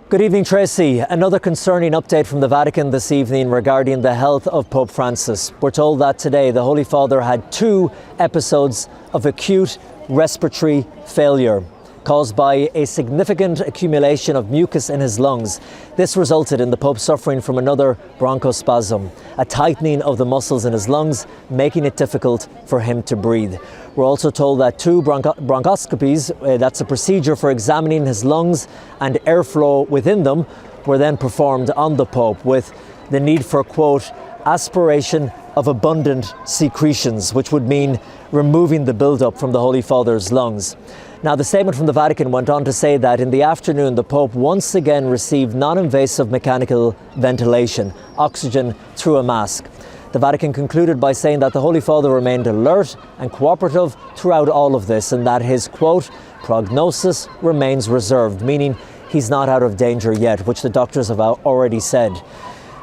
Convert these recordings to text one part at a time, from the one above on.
Good evening, Tracy. Another concerning update from the Vatican this evening regarding the health of Pope Francis. We're told that today the Holy Father had 2 episodes of acute respiratory failure caused by a significant accumulation of mucus in his lungs. This resulted in the Pope suffering from another bronchospasm, a tightening of the muscles in his lungs, making it difficult for him to breathe. We're also told that 2 bronchoscopies, that's a procedure for examining his lungs and airflow within them, were then performed on the Pope with the need for, quote, aspiration of abundant secretions, which would mean removing the buildup from the Holy Father's lungs. Now, the statement from the Vatican went on to say that in the afternoon, the Pope once again received non-invasive mechanical ventilation, oxygen through a mask. The Vatican concluded by saying that the Holy Father remained alert and cooperative throughout all of this, and that his, quote, prognosis remains reserved, meaning he's not out of danger yet, which the doctors have already said.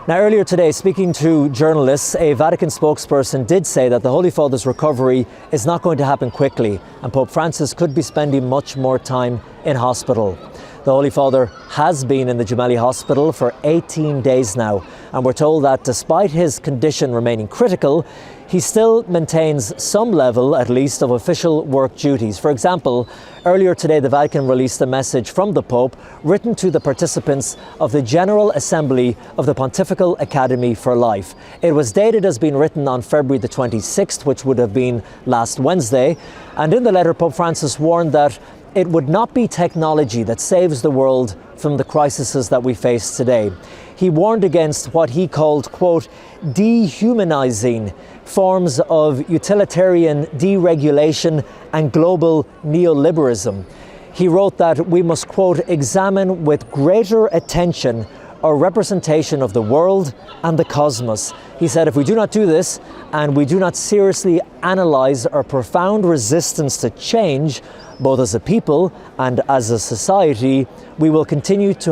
Now, earlier today, speaking to journalists, a Vatican spokesperson did say that the Holy Father's recovery is not going to happen quickly, and Pope Francis could be spending much more time in hospital. The Holy Father has been in the Gemelli Hospital for 18 days now, and we're told that despite his condition remaining critical, he still maintains some level, at least, of official work duties. For example, earlier today, the Vatican released a message from the Pope written to the participants of the General Assembly of the Pontifical Academy for Life. It was dated as being written on February the 26th, which would have been last Wednesday. And in the letter, Pope Francis warned that it would not be technology that saves the world from the crises that we face today. He warned against what he called, quote, dehumanizing forms of utilitarian deregulation and global neoliberalism. He wrote that we must, quote, examine with greater attention our representation of the world and the cosmos. He said, if we do not do this and we do not seriously analyze our profound resistance to change, both as a people and as a society, we will continue to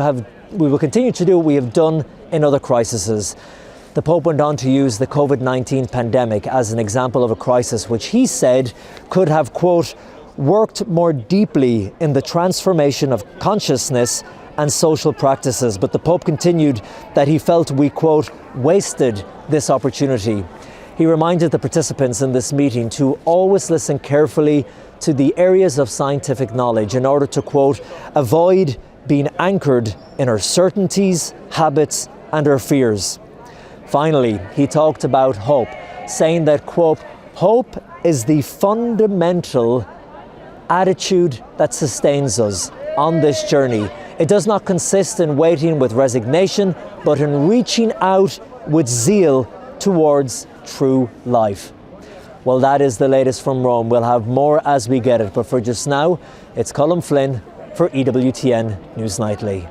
do what we have done in other crises. The Pope went on to use the COVID-19 pandemic as an example of a crisis which he said could have, quote, worked more deeply in the transformation of consciousness and social practices. But the Pope continued that he felt we, quote, wasted this opportunity. He reminded the participants in this meeting to always listen carefully to the areas of scientific knowledge in order to, quote, avoid being anchored in our certainties, habits, and our fears. Finally, he talked about hope, saying that, quote, hope is the fundamental attitude that sustains us on this journey. It does not consist in waiting with resignation, but in reaching out with zeal towards true life. Well, that is the latest from Rome. We'll have more as we get it, but for just now, it's Colm Flynn for EWTN News Nightly.